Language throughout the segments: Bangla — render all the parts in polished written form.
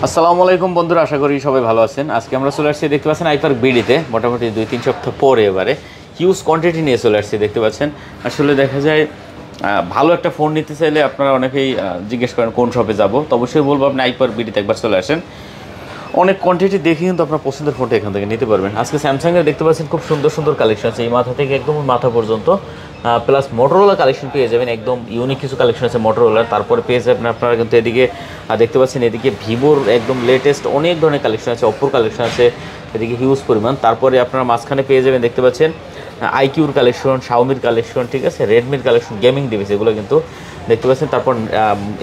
আসসালামু আলাইকুম বন্ধুরা, আশা করি সবাই ভালো আছেন। আজকে আমরা চলে আসছি, দেখতে পাচ্ছেন আইপার্ক বিডিতে মোটামুটি 2-3 সপ্তাহ পরে এবারে হিউজ কোয়ান্টিটি নিয়ে চলে আসছি। দেখতে পাচ্ছেন আসলে দেখা যায় ভালো একটা ফোন নিতে চাইলে আপনারা অনেকেই জিজ্ঞেস করেন কোন শপে যাব, তো অবশ্যই বলবো আপনি আইপার্ক বিডিতে একবার চলে আসেন। অনেক কোয়ান্টিটি দেখে কিন্তু আপনার পছন্দের ফোনটা এখান থেকে নিতে পারবেন। আজকে স্যামসাংয়ের দেখতে পাচ্ছেন খুব সুন্দর সুন্দর কালেকশন আছে, এই মাথা থেকে একদম মাথা পর্যন্ত, প্লাস মোটরোলা কালেকশন পেয়ে যাবেন, একদম ইউনিক কিছু কালেকশন আছে মোটরোলার। তারপরে পেয়ে যাবেন আপনারা কিন্তু এদিকে দেখতে পাচ্ছেন এদিকে ভিভোর একদম লেটেস্ট অনেক ধরনের কালেকশন আছে, অপ্পোর কালেকশন আছে এদিকে হিউজ পরিমাণ। তারপরে আপনারা মাঝখানে পেয়ে যাবেন দেখতে পাচ্ছেন আইকিউর কালেকশন, শাওমির কালেকশন, ঠিক আছে, রেডমির কালেকশন, গেমিং ডিভাইস এগুলো কিন্তু দেখতে পাচ্ছেন। তারপর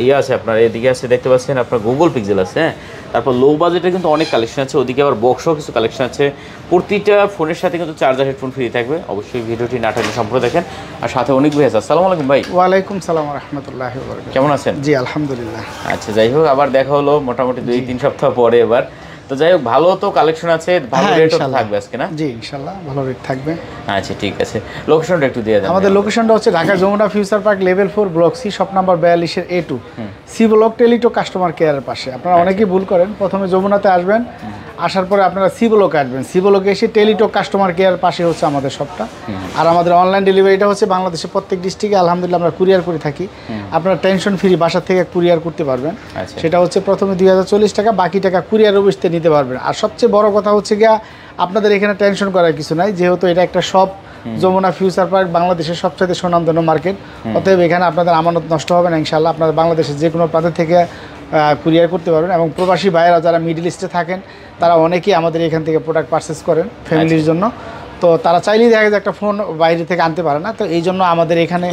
ইয়ে আছে আপনার এদিকে আছে দেখতে পাচ্ছেন আপনার গুগল পিক্সেল আছে, হ্যাঁ। তারপর লো বাজেটে কিন্তু অনেক কালেকশন আছে, ওদিকে আবার বক্সও কিছু কালেকশন আছে। প্রতিটা ফোনের সাথে কিন্তু চার্জার হেডফোন ফ্রি থাকবে। অবশ্যই ভিডিওটি না টানে সম্পূর্ণ দেখেন। আর সাথে অনেক ভাই আছে। আসসালামু আলাইকুম ভাই। ওয়ালাইকুম সালাম রাহমাতুল্লাহি ওয়া বারাকাতুহু। কেমন আছেন? জি আলহামদুলিল্লাহ। আচ্ছা, যাই হোক আবার দেখা হলো মোটামুটি 2-3 সপ্তাহ পরে এবার। তো যাই হোক, ভালো তো কালেকশন আছে, ভালো রেটও থাকবে আজকে, না? জি ইনশাআল্লাহ ভালো রেট থাকবে। আচ্ছা ঠিক আছে, লোকেশনটা একটু দিয়ে দেন। আমাদের লোকেশনটা হচ্ছে Dhaka Jamuna Future Park level 4 block C, shop number 42 এর A2, সি ব্লক টেলিটো কাস্টমার কেয়ারের পাশে। আপনারা অনেকেই ভুল করেন, প্রথমে যমুনাতে আসবেন, আসার পরে আপনারা সি ব্লকে আসবেন, সি ব্লকে এসে টেলিটো কাস্টমার কেয়ার পাশে হচ্ছে আমাদের শপটা। আর আমাদের অনলাইন ডেলিভারিটা হচ্ছে বাংলাদেশের প্রত্যেক ডিস্ট্রিক্টে আলহামদুলিল্লাহ আমরা কুরিয়ার করে থাকি। আপনারা টেনশন ফ্রি বাসা থেকে কুরিয়ার করতে পারবেন। সেটা হচ্ছে প্রথমে 2040 টাকা, বাকি টাকা কুরিয়ার অফিসে নিতে পারবেন। আর সবচেয়ে বড় কথা হচ্ছে গিয়া আপনাদের এখানে টেনশন করার কিছু নাই, যেহেতু এটা একটা শপ, যমুনা ফিউচার পার্ক বাংলাদেশের সবচেয়ে সুনামধন্য মার্কেট। অতএব এখানে আপনাদের আমানত নষ্ট হবে না ইনশাআল্লাহ। আপনারা বাংলাদেশের যে কোনো প্রান্ত থেকে কুরিয়ার করতে পারবেন। এবং প্রবাসী ভাইয়েরা যারা মিডল ইস্টে থাকেন তারা অনেকেই আমাদের এখান থেকে প্রোডাক্ট পারচেস করেন ফ্যামিলির জন্য। তো তারা চাইলেই দেখা যায় একটা ফোন বাইরে থেকে আনতে পারে না, তো এই জন্য আমাদের এখানে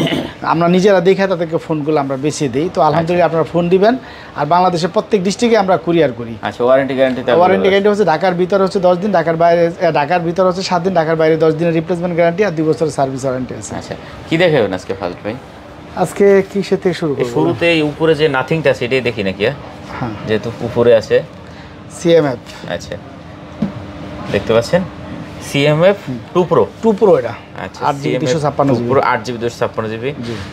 আমরা নিজেরা দেখে তাদেরকে ফোনগুলো আমরা বেছে দিই। তো আলহামদুলিল্লাহ আপনারা ফোন দিবেন। আর বাংলাদেশের প্রত্যেক ডিস্ট্রিক্টে আমরা কুরিয়ার করি। আচ্ছা, ওয়ারেন্টি গ্যারান্টি হচ্ছে ঢাকার ভিতরে হচ্ছে 10 দিন, ঢাকার ভিতরে হচ্ছে 7 দিন, ঢাকার বাইরে 10 দিনের রিপ্লেসমেন্ট গ্যারান্টি আর 2 বছরের সার্ভিস ওয়ারেন্টি আছে। আচ্ছা, কি দেখাবেন আজকে ফার্স্ট ভাই? আজকে কিসের থেকে শুরু করব? শুরুতে এই উপরে যে নাথিংটা আছে এটাই দেখি নাকি? হ্যাঁ, যেহেতু উপরে আছে সিএমএফ। আচ্ছা, দেখতে পাচ্ছেন সিএমএফ 2 প্রো এটা। আচ্ছা, 8GB 256GB পুরো 8GB 256GB।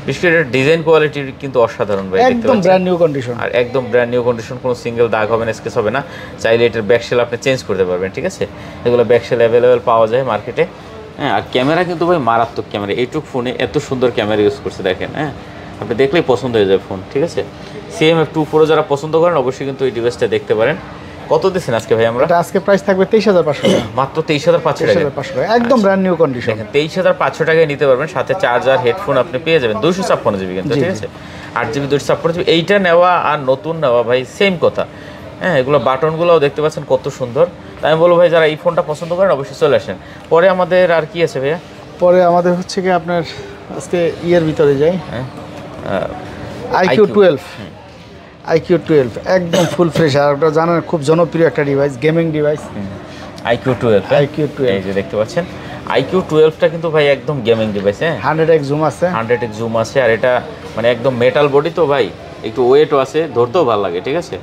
বিশেষ করে ডিজাইন কোয়ালিটি কিন্তু অসাধারণ ভাই, দেখতে একদম ব্র্যান্ড নিউ কন্ডিশন। আর একদম ব্র্যান্ড নিউ কন্ডিশন, কোনো সিঙ্গেল দাগ হবে না, স্কেচ হবে না। চাইলে এটার ব্যাকশেল আপনি চেঞ্জ করতে পারবেন, ঠিক আছে। এগুলো ব্যাকশেল অ্যাভেলেবেল পাওয়া যায় মার্কেটে, হ্যাঁ। আর ক্যামেরা কিন্তু ভাই মারাত্মক ক্যামেরা, এইটুক ফোনে এত সুন্দর ক্যামেরা ইউজ করছে দেখেন, হ্যাঁ। আপনি দেখলেই পছন্দ হয়ে যায় ফোন, ঠিক আছে। সিএমএফ 2 প্রো যারা পছন্দ করেন অবশ্যই কিন্তু এই ডিভাইসটা দেখতে পারেন। কত দিচ্ছেন আজকে ভাই আমরা? এটা আজকে প্রাইস থাকবে 23,500 টাকা, মাত্র 23,500 টাকা, একদম ব্র্যান্ড নিউ কন্ডিশন। 23,500 টাকায় নিতে পারবেন, সাথে চার্জার হেডফোন আপনি পেয়ে যাবেন। 256GB কিন্তু, ঠিক আছে, 8GB 256GB। এইটা নেওয়া আর নতুন নেওয়া ভাই সেম কথা, হ্যাঁ। এগুলো বাটনগুলোও দেখতে পাচ্ছেন কত সুন্দর। তাই আমি বলবো ভাই যারা এই ফোনটা পছন্দ করেন অবশ্যই চলে আসেন। পরে আমাদের আর কি আছে ভাইয়া? পরে আমাদের হচ্ছে কি আপনার আজকে ইয়ের ভিতরে যাই, হ্যাঁ, IQ12 একদম ফুল ফ্রেশ। আর ওটা জানেন খুব জনপ্রিয় একটা ডিভাইস, গেমিং ডিভাইস। IQ12 এই যে দেখতে পাচ্ছেন IQ12টা কিন্তু ভাই একদম গেমিং ডিভাইস, হ্যাঁ। 100x জুম আছে, 100x জুম আছে। আর এটা মানে একদম মেটাল বডি তো ভাই, একটু ওয়েটও আছে, ধরতেও ভালো লাগে, ঠিক আছে,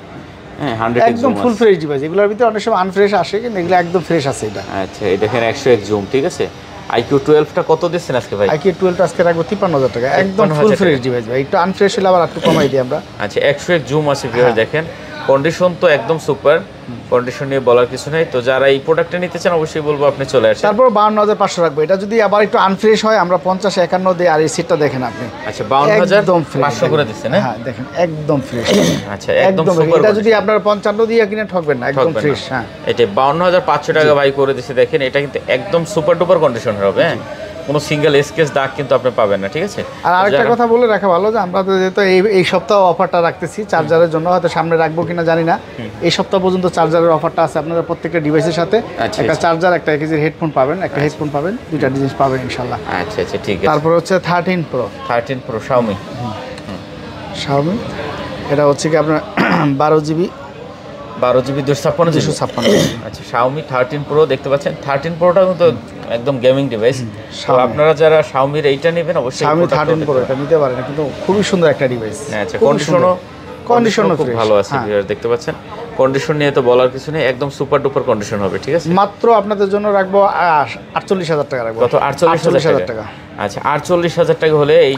হ্যাঁ। 100x একদম ফুল ফ্রেশ ডিভাইস। এগুলোর ভিতরে অনেক সময় আনফ্রেশ আসে, কিন্তু এগুলো একদম ফ্রেশ আছে এটা। আচ্ছা, এই দেখেন 100x জুম, ঠিক আছে। IQ12টা কত দিচ্ছেন আজকে ভাই? IQ12 আজকে রাখবো 53,000 টাকা, একদম ফুল ফ্রেশ ডিভাইস ভাই। একটু আনফ্রেশ হলে আবার একটু কমাই দিই আমরা। আচ্ছা, 100x জুম আছে ভিউয়ার, দেখেন কন্ডিশন তো একদম সুপার, কন্ডিশন নিয়ে বলার কিছু নেই। তো যারা এই প্রোডাক্টটা নিতে চান অবশ্যই বলবো আপনি চলে আসেন। তারপর 52,500 রাখবো। এটা যদি আবার একটু আনফ্রেশ হয় আমরা 50-51 দিই। আর এই সিটটা দেখেন আপনি, আচ্ছা 52,500 করে দিচ্ছেন, হ্যাঁ দেখেন একদম ফ্রেশ। আচ্ছা, একদম সুপার। এটা যদি আপনারা 55 দিয়ে কিনে ঠকবেন না, একদম ফ্রেশ, হ্যাঁ। এটা 52,500 টাকা ভাই করে দিচ্ছে, দেখেন এটা কিন্তু একদম সুপার ডুপার কন্ডিশন হবে, হ্যাঁ। কোনো সিঙ্গেল স্কেচ দাগ কিন্তু আপনি পাবেন না, ঠিক আছে। আর আরেকটা কথা বলে রাখা ভালো যে আমরা যেহেতু এই সপ্তাহ অফারটা রাখতেছি চার্জারের জন্য, হয়তো সামনে রাখবো কিনা জানি না। এই সপ্তাহ পর্যন্ত চার্জারের অফারটা আছে। আপনারা প্রত্যেকটা ডিভাইসের সাথে একটা চার্জার, একটা 1 কেজির হেডফোন পাবেন, একটা হেডফোন পাবেন, দুইটা ডিভাইস পাবেন ইনশাআল্লাহ। আচ্ছা আচ্ছা, ঠিক আছে। তারপর হচ্ছে 13 প্রো শাওমি। এটা হচ্ছে কি আপনার 12GB 256GB। আচ্ছা, শাওমি 13 প্রো দেখতে পাচ্ছেন। 13 প্রোটা কিন্তু একদম গেমিং ডিভাইস। তো আপনারা যারা শাওমির এইটা নেবেন অবশ্যই শাওমি 13 প্রো এটা নিতে পারেন, কিন্তু খুবই সুন্দর একটা ডিভাইস। আচ্ছা, কন্ডিশনও খুব ভালো আছে ভিউয়ার, দেখতে পাচ্ছেন। কন্ডিশন নিয়ে তো বলার কিছু নেই, একদম সুপার ডুপার কন্ডিশন হবে, ঠিক আছে। মাত্র আপনাদের জন্য রাখবো 48,000 টাকা রাখবো। কত? 48,000 টাকা। আচ্ছা, 48,000 টাকা হলে এই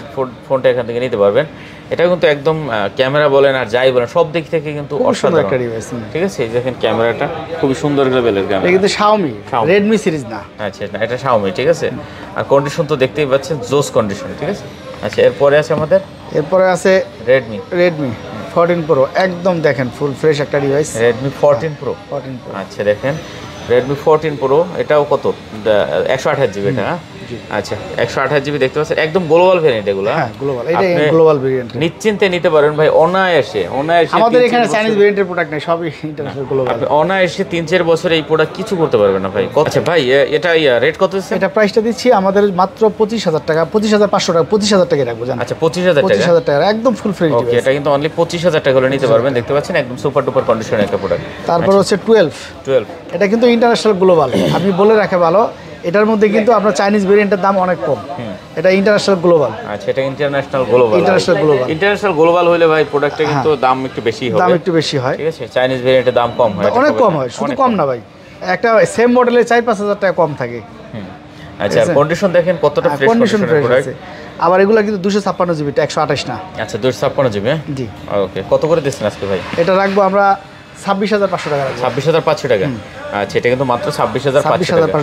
ফোনটা এখান থেকে নিতে পারবেন। এটা কিন্তু একদম ক্যামেরা বলেন আর যাই বলেন সব দিক থেকে কিন্তু খুব সুন্দর অসাধারণ একটা ডিভাইস। ঠিক আছে, এই দেখেন ক্যামেরাটা খুবই সুন্দর লেভেলের এটা ক্যামেরা। কিন্তু Xiaomi Redmi সিরিজ না। আচ্ছা এটা Xiaomi, ঠিক আছে। আর কন্ডিশন তো দেখতেই পাচ্ছেন জোস কন্ডিশন, ঠিক আছে। আচ্ছা এরপরে আছে আমাদের এরপরে আছে Redmi 14 Pro, একদম দেখেন ফুল ফ্রেশ একটা ডিভাইস। Redmi 14 Pro। 14 Pro আচ্ছা দেখেন Redmi 14 Pro, এটাও কত 128 জিবি এটা, হ্যাঁ? আচ্ছা 128 জিবি দেখতে পাচ্ছেন, একদম গ্লোবাল ভেরিয়েন্ট এগুলো। হ্যাঁ গ্লোবাল, এটা আপনি গ্লোবাল ভেরিয়েন্ট। নিশ্চিন্তে নিতে পারেন ভাই, অনায়াসে আমাদের এখানে চাইনিজ ভেরিয়েন্টের প্রোডাক্ট নাই, সবই ইন্টারন্যাশনাল গ্লোবাল। আপনি অনায়াসে 3-4 বছর এই প্রোডাক্ট কিছু করতে পারবেন না ভাই। আচ্ছা ভাই এটা রেট কত আছে? এটা প্রাইসটা দিচ্ছি আমাদের মাত্র 25,000 টাকা, 25,500 টাকা, 25,000 টাকা রাখবো জান। আচ্ছা 25,000 টাকা, 25,000 টাকা একদম ফুল ফ্রেশ ওকে। ডিভাইস। এটা কিন্তু অনলি 25,000 টাকা হলে নিতে পারবেন, দেখতে পাচ্ছেন একদম সুপার ডুপার কন্ডিশনের একটা প্রোডাক্ট। তারপর হচ্ছে 12, এটা কিন্তু ইন্টারন্যাশনাল গ্লোবাল। আমি বলে রাখা ভালো, এটার মধ্যে কিন্তু আপনার চাইনিজ ভেরিয়েন্টের দাম অনেক কম, এটা ইন্টারন্যাশনাল গ্লোবাল। আচ্ছা এটা ইন্টারন্যাশনাল গ্লোবাল। ইন্টারন্যাশনাল গ্লোবাল হলে ভাই প্রোডাক্টটা কিন্তু দাম একটু বেশি হবে, দাম একটু বেশি হয়, ঠিক আছে। চাইনিজ ভেরিয়েন্টের দাম কম হয়, অনেক কম হয়, শুধু কম না ভাই, একটা সেম মডেলে 4-5,000 টাকা কম থাকে। আচ্ছা কন্ডিশন দেখেন কতটা ফ্রেশ কন্ডিশন কন্ডিশনের প্রোডাক্ট। আছে। আবার এগুলো কিন্তু 256 জিবি, 128 না। আচ্ছা 256 জিবি, জি ওকে। কত করে দিচ্ছেন আজকে ভাই? এটা রাখবো আমরা 26,500 টাকা রাখবো। 26,500 টাকা। আচ্ছা এটা কিন্তু মাত্র 26,500 টাকা,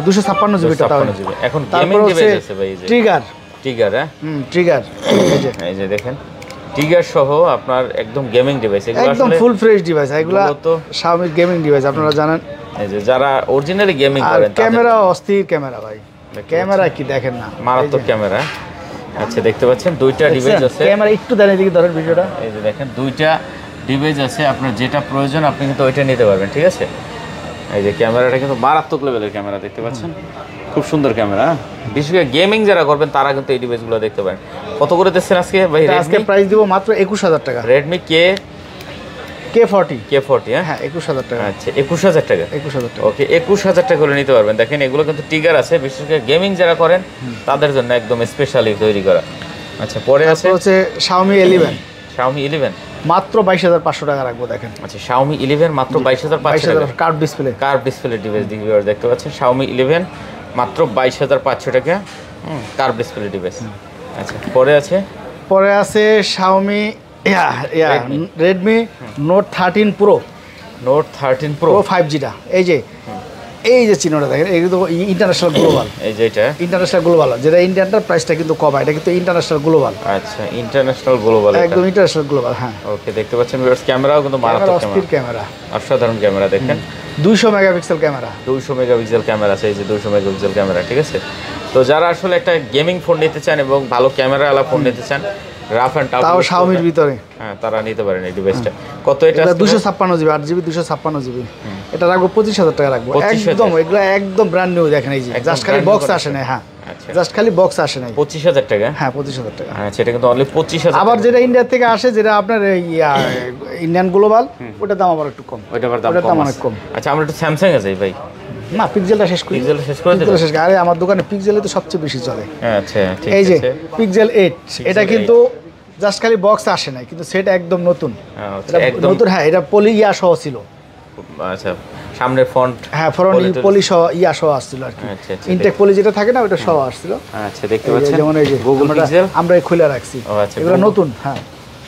256 জিবি টোটাল। এখন গেমিং ডিভাইস আছে ভাই, এই যে ট্রিগার, হ্যাঁ ট্রিগার, এই যে দেখেন ট্রিগার সহ আপনার একদম গেমিং ডিভাইস, এগুলো একদম আসলে ফুল ফ্রেশ ডিভাইস। এগুলো তো Xiaomi গেমিং ডিভাইস, আপনারা জানেন। এই যে যারা অরিজিনালি গেমিং আর করেন ক্যামেরা অস্থির ক্যামেরা ভাই, ক্যামেরা কি দেখেন না, মারাত্মক ক্যামেরা। আচ্ছা দেখতে পাচ্ছেন দুইটা ডিভাইস আছে, ক্যামেরা একটু দেন এদিকে ধরেন ভিডিওটা। এই যে দেখেন দুইটা ডিভাইস আছে, আপনার যেটা প্রয়োজন আপনি কিন্তু ওইটা নিতে পারবেন, ঠিক আছে। এই যে ক্যামেরাটা কিন্তু মারাত্মক লেভেলের ক্যামেরা, দেখতে পাচ্ছেন খুব সুন্দর ক্যামেরা। বিশেষ করে গেমিং যারা করবেন তারা কিন্তু এই ডিভাইসগুলো দেখতে পারেন। কত করে দিচ্ছেন আজকে ভাই? আজকে প্রাইস দিব মাত্র 21,000 টাকা। Redmi K40, হ্যাঁ 21,000 টাকা। আচ্ছা 21,000 টাকা, 21,000 টাকা। ওকে 21,000 টাকা করে নিতে পারবেন। দেখেন এগুলো কিন্তু টিগার আছে, বিশেষ করে গেমিং যারা করেন তাদের জন্য একদম স্পেশালি তৈরি করা। আচ্ছা পরে আছে হচ্ছে Xiaomi 11, Xiaomi 11 মাত্র 22,500 টাকা রাখবো। দেখেন আচ্ছা Xiaomi 11 মাত্র 22,500 টাকা, কার্ভ ডিসপ্লে, ডিসপ্লে ডিভাইস দেখতে পাচ্ছেন Xiaomi 11 মাত্র 22,500 টাকা, কার্ভ ডিসপ্লে ডিভাইস। আচ্ছা পরে আছে Xiaomi Redmi Note 13 Pro, Note 13 Pro 5G টা। এই যে চিহ্নটা দেখেন, এগুলো তো ইন্টারন্যাশনাল গ্লোবাল। এই যে এটা ইন্টারন্যাশনাল গ্লোবাল, যেটা ইন্ডিয়ানটার প্রাইসটা কিন্তু কম, এটা কিন্তু ইন্টারন্যাশনাল গ্লোবাল। আচ্ছা ইন্টারন্যাশনাল গ্লোবাল, একদম ইন্টারন্যাশনাল গ্লোবাল। হ্যাঁ ওকে দেখতে পাচ্ছেন ভিউয়ার্স, ক্যামেরাও কিন্তু মারাত্মক ক্যামেরা, অসাধারণ ক্যামেরা। দেখেন 200 মেগাপিক্সেল ক্যামেরা, 200 মেগাপিক্সেল ক্যামেরা আছে, এই যে 200 মেগাপিক্সেল ক্যামেরা, ঠিক আছে। তো যারা আসলে একটা গেমিং ফোন নিতে চান এবং ভালো ক্যামেরাওয়ালা ফোন নিতে চান, রাফ অ্যান্ড টাফ, তাও Xiaomi-র ভিতরে, হ্যাঁ তারা নিতে পারেন এই ডিভাইসটা। কত এটা? 256 জিবি, 8 জিবি 256 জিবি। এটা রাখবো 25,000 টাকা রাখবো। 25,000 একদম এগুলো একদম ব্র্যান্ড নিউ, দেখেন এই যে জাস্ট খালি বক্স আসে না। হ্যাঁ আচ্ছা জাস্ট খালি বক্স আসে না। 25,000 টাকা, হ্যাঁ 25,000 টাকা। আচ্ছা এটা কিন্তু অনলি 25,000। আবার যেটা ইন্ডিয়া থেকে আসে, যেটা আপনার ইন্ডিয়ান গ্লোবাল, ওটার দাম আবার একটু কম, ওইটার দাম অনেক কম। আচ্ছা আমরা একটু স্যামসাং আছে ভাই, না পিক্সেলটা শেষ করি, পিক্সেলটা শেষ করে দেব। আরে আমার দোকানে পিক্সেলে তো সবচেয়ে বেশি চলে। আচ্ছা ঠিক এই যে আছে পিক্সেল 8, এটা কিন্তু জাস্ট খালি বক্স আসে না, কিন্তু সেটা একদম নতুন, একদম নতুন। হ্যাঁ এটা পলি সহ ছিল। আচ্ছা সামনের ফন্ট, হ্যাঁ ফ্রন্ট পলি সহ সহ আসছিল আর কি। আচ্ছা আচ্ছা ইনটেক পলি যেটা থাকে না, ওটা সহ আসছিল। আচ্ছা দেখতে পাচ্ছেন যেমন এই যে গুগল পিক্সেল আমরা খুলে রাখছি, আচ্ছা এগুলো নতুন। হ্যাঁ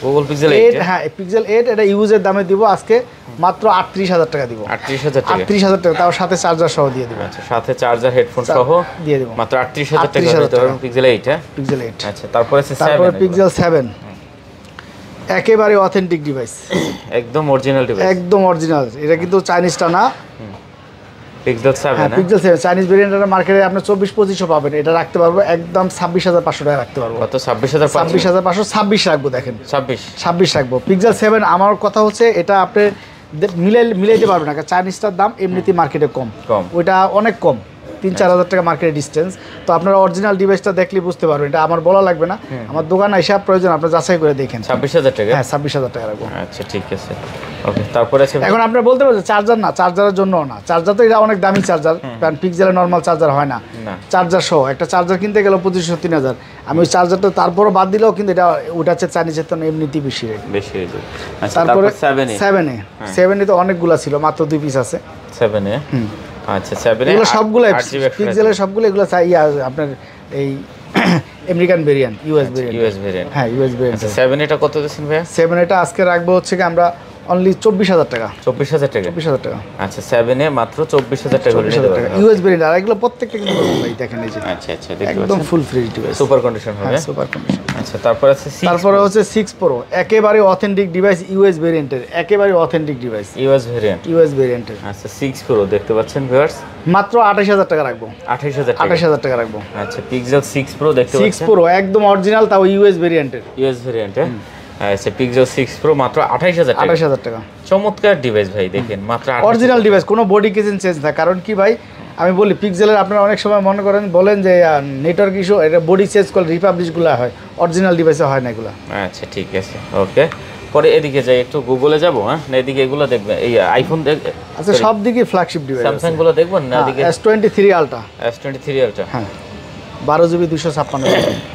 গুগল পিক্সেল 8, হ্যাঁ পিক্সেল 8 এটা ইউজের দামে দিব আজকে মাত্র 38,000 টাকা দিব। 38,000 টাকা, 38,000 টাকা, তাও সাথে চার্জার সহ দিয়ে দিব। আচ্ছা সাথে চার্জার হেডফোন সহ দিয়ে দিব মাত্র 38,000 টাকা দিতে পারবেন পিক্সেল 8। হ্যাঁ পিক্সেল 8। আচ্ছা তারপরে আছে 7, তারপরে পিক্সেল 7, একেবারে অথেন্টিক ডিভাইস, একদম অরিজিনাল ডিভাইস, একদম অরিজিনাল। এটা কিন্তু চাইনিজটা না, পিক্সেল 7। হ্যাঁ পিক্সেল 7 চাইনিজ ভেরিয়েন্টটা মার্কেটে আপনি 24-25 পাবেন, এটা রাখতে পারবো একদম 26,500 টাকা রাখতে পারবো। কত? 26,500, 26,500, 26 রাখবো। দেখেন 26 রাখবো। পিক্সেল 7 আমার কথা হচ্ছে এটা আপনি মিলাইতে পারবেন না, চাইনিজটার দাম এমনিতেই মার্কেটে কম, ওইটা অনেক কম, 3-4 হাজার টাকা মার্কেটের ডিস্টেন্স। তো আপনারা অরিজিনাল ডিভাইসটা দেখলে বুঝতে পারবেন, এটা আমার বলা লাগবে না, আমার দোকানে হিসাব প্রয়োজন আপনারা যাচাই করে দেখেন। 26,000 টাকা, হ্যাঁ 26,000 টাকা রাখবো। আচ্ছা ঠিক আছে ওকে। তারপরে আছে এখন আপনারা বলতে পারছেন চার্জার না, চার্জারের জন্য না, চার্জার তো এটা অনেক দামি চার্জার, কারণ পিক্সেলের নর্মাল চার্জার হয় না, চার্জার সহ একটা চার্জার কিনতে গেলে 2500-3000। আমি ওই চার্জারটা তারপরও বাদ দিলেও কিন্তু এটা ওটা হচ্ছে চাইনিজের তো এমনিতেই বেশি রেট, বেশি হয়ে যায়। আচ্ছা তারপরে তারপর 7 এ তো অনেকগুলা ছিল, মাত্র 2 পিস আছে 7 এ। আচ্ছা 7 এ এগুলো সবগুলো পিক্সেলের সবগুলো, এগুলো আপনার এই American variant, US variant. US variant, হ্যাঁ ইউএস ভেরিয়েন্ট। আচ্ছা 7 এটা কত দিচ্ছেন ভাইয়া? 7 এটা আজকে রাখবো হচ্ছে কি আমরা অনলি 24,000 টাকা। 24,000 টাকা? 24,000 টাকা। আচ্ছা 7 এ মাত্র 24,000 টাকা হলে নিতে পারবেন। ইউএস ভেরিয়েন্ট, আর এগুলো প্রত্যেকটা কিন্তু ভাই দেখেন এই যে আচ্ছা আচ্ছা, দেখতে একদম পাচ্ছেন full fresh device, super condition হবে। Super condition. আচ্ছা তারপর আছে 6, তারপরে হচ্ছে 6 প্রো, একেবারে অথেন্টিক ডিভাইস, ইউএস ভেরিয়েন্টের, একেবারে authentic device, US variant. US ভেরিয়েন্টের। আচ্ছা 6 প্রো দেখতে পাচ্ছেন ভিউয়ার্স, মাত্র 28,000 টাকা রাখবো। 28,000 টাকা? 28,000 টাকা রাখবো। আচ্ছা পিক্সেল 6 প্রো দেখতে 6 পাচ্ছেন, প্রো একদম অরিজিনাল, তাও ইউএস ভেরিয়েন্টের, ইউএস ভেরিয়েন্ট। আচ্ছা পিক্সেল 6 প্রো মাত্র 28,000 টাকা। 28,000 টাকা। চমৎকার ডিভাইস ভাই, দেখেন মাত্র 28,000 অরিজিনাল ডিভাইস, কোনো বডি কিচেন চেঞ্জ না। কারণ কি ভাই, আমি বলি পিক্সেলের আপনারা অনেক সময় মনে করেন বলেন যে নেটওয়ার্ক ইস্যু, এটা বডি চেঞ্জ করলে রিপাবলিশগুলো হয়, অরিজিনাল ডিভাইসে হয় না এগুলো। আচ্ছা ঠিক আছে, ওকে। পরে এদিকে যাই, একটু গুগলে যাবো, হ্যাঁ না এদিকে এগুলো দেখবে, এই আইফোন দেখ, আচ্ছা সব দিকে ফ্ল্যাগশিপ ডিভাইস, স্যামসাং গুলো দেখবেন না এদিকে? S23 আলট্রা, S23 আলট্রা, হ্যাঁ 12GB 256GB,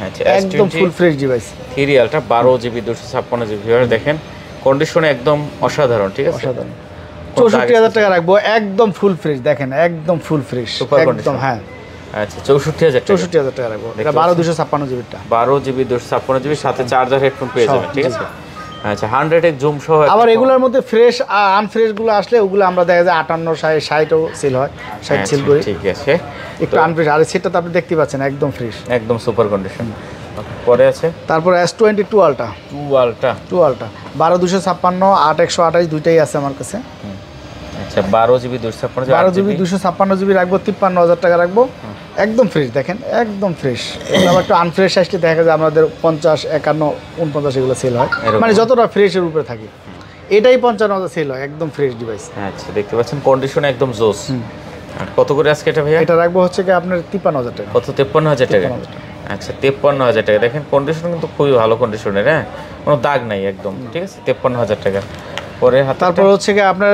আচ্ছা একদম full fresh device. 3 ultra 12GB 256GB, দেখেন কন্ডিশনে একদম অসাধারণ, ঠিক আছে অসাধারণ। 64,000 টাকা রাখবো, একদম ফুল ফ্রেশ, দেখেন একদম ফুল ফ্রেশ, সুপার একদম কন্ডিশন। হ্যাঁ আচ্ছা 64,000 টাকা? 64,000 টাকা রাখবো। এটা 12/256GB টা, 12GB 256GB, সাথে চার্জার হেডফোন পেয়ে যাবেন, ঠিক আছে। আচ্ছা 100x জুম সহ আবার এগুলোর মধ্যে ফ্রেশ আর আনফ্রেশ গুলো আসলে ওগুলো আমরা দেখা যায় 58, 60ও সেল হয়, 60 সেল করি, ঠিক আছে। একটু আনফ্রেশ। আর সেটা তো আপনি দেখতে পাচ্ছেন একদম ফ্রেশ, একদম সুপার কন্ডিশন। পরে আছে তারপর S22 আলট্রা, 2 আলট্রা, 2 আলট্রা 12/256, 8/128 দুইটাই আছে আমার কাছে। আচ্ছা 12GB 256, 12GB 256GB রাখবো, 53,000 টাকা রাখবো, একদম ফ্রেশ, দেখেন একদম ফ্রেশ। এগুলো আবার একটু আনফ্রেশ আসলে দেখা যায় আমাদের 50, 51, 49 এগুলো সেল হয়, মানে যতটা ফ্রেশের উপরে থাকে। এটাই 55,000 সেল হয়, একদম ফ্রেশ ডিভাইস। আচ্ছা দেখতে পাচ্ছেন কন্ডিশন একদম জোস। আর কত করে আজকে এটা ভাইয়া? এটা রাখবো হচ্ছে কি আপনার 53,000 টাকা। কত? 53,000 টাকা? আচ্ছা 53,000 টাকা, দেখেন কন্ডিশন কিন্তু খুবই ভালো কন্ডিশনের, হ্যাঁ কোনো দাগ নাই একদম, ঠিক আছে 53,000 টাকা। পরে তারপর হচ্ছে কি আপনার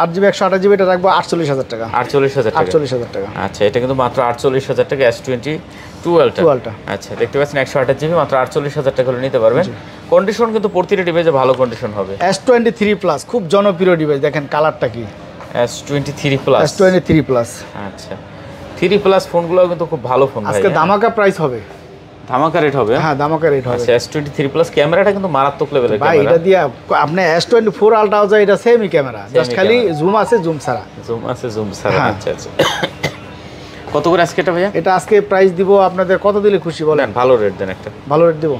8GB 128GB এটা রাখবো 48,000 টাকা। 48,000 টাকা? 48,000 টাকা। আচ্ছা এটা কিন্তু মাত্র 48,000 টাকা, S22 আলট্রা। আচ্ছা দেখতে পাচ্ছেন 128GB মাত্র 48,000 টাকা হলে নিতে পারবেন। কন্ডিশন কিন্তু প্রতিটা ডিভাইসে ভালো কন্ডিশন হবে। S23 প্লাস খুব জনপ্রিয় ডিভাইস, দেখেন কালারটা কি, S23 প্লাস। S23 plus. আচ্ছা 3 প্লাস ফোনগুলো কিন্তু খুব ভালো ফোন ভাই, আজকে ধামাকা প্রাইস হবে, ধামাকা রেট হবে। হ্যাঁ ধামাকা রেট হবে। আচ্ছা S23 প্লাস ক্যামেরাটা কিন্তু মারাত্মক লেভেলের ভাই, ক্যামেরা। এটা দিয়ে আপনি S24 আলট্রা যায়, এটা সেমই ক্যামেরা, জাস্ট খালি জুম আছে, জুম ছাড়া। জুম আছে, জুম ছাড়া। হ্যাঁ। আচ্ছা আচ্ছা কত করে আজকে এটা ভাইয়া? এটা আজকে প্রাইস দিব আপনাদের, কত দিলে খুশি বলেন? ভালো রেট দেন একটা। ভালো রেট দিব,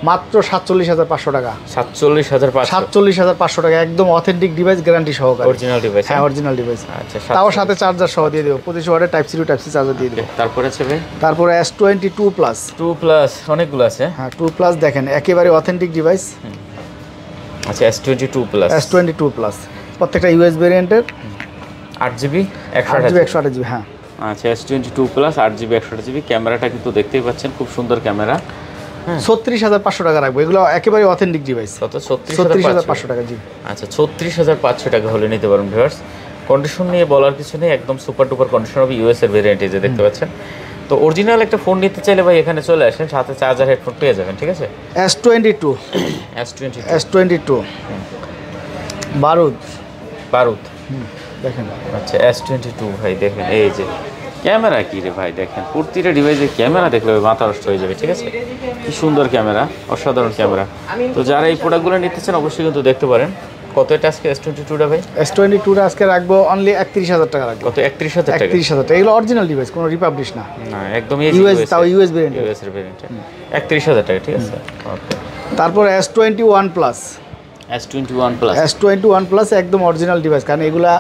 মাত্র 47,500 টাকা। 47,500? 47,500 টাকা, একদম অথেন্টিক ডিভাইস, গ্যারান্টি সহকারে, অরিজিনাল ডিভাইস? হ্যাঁ অরিজিনাল ডিভাইস। আচ্ছা তাও সাথে চার্জার সহ দিয়ে দেবো, 25 ওয়াটের Type-C to Type-C চার্জার দিয়ে দেবো। তারপরে আছে ভাই তারপরে S22 প্লাস। 2 প্লাস অনেকগুলো আছে, হ্যাঁ 2 প্লাস দেখেন একেবারে অথেন্টিক ডিভাইস। আচ্ছা S22 প্লাস, S22 প্লাস প্রত্যেকটা ইউএস ভেরিয়েন্টের, 8GB 8GB 128GB। 128GB, হ্যাঁ। আচ্ছা S22 প্লাস 8GB 128GB, ক্যামেরাটা কিন্তু দেখতেই পাচ্ছেন খুব সুন্দর ক্যামেরা। 36,500 টাকা রাখবো, এগুলো একেবারে অথেন্টিক ডিভাইস। কত? 36,500 টাকা, জি। আচ্ছা 36,500 টাকা হলে নিতে পারেন ভিউয়ার্স। কন্ডিশন নিয়ে বলার কিছু নেই, একদম সুপার ডুপার কন্ডিশন হবে, ইউএস এর ভেরিয়েন্ট এই যে দেখতে পাচ্ছেন। তো অরিজিনাল একটা ফোন নিতে চাইলে ভাই এখানে চলে আসেন, সাথে চার্জার হেডফোন পেয়ে যাবেন, ঠিক আছে। S22 S22 বারুদ বারুদ, দেখেন। আচ্ছা S22 ভাই দেখেন, এই যে ক্যামেরা কি রে ভাই, দেখেন প্রতিটা ডিভাইসে ক্যামেরা দেখলে মাথা নষ্ট হয়ে যাবে, ঠিক আছে। কি সুন্দর ক্যামেরা, অসাধারণ ক্যামেরা। তো যারা এই প্রোডাক্টগুলো নিতে চান অবশ্যই কিন্তু দেখতে পারেন। কত এটা আজকে S22টা ভাই? S22 আজকে রাখবো অনলি 31,000 টাকা রাখবো। কত? 31,000 টাকা? 31,000 টাকা, এগুলো অরিজিনাল ডিভাইস, কোনো রিপাবলিশ না, না একদম ইউএস, তাও ইউএস ভেরিয়েন্ট, ইউএস এর ভেরিয়েন্ট। 31,000 টাকা, ঠিক আছে, ওকে। তারপর S21 plus, S21 plus, S21 plus একদম অরিজিনাল ডিভাইস। কারণ এগুলা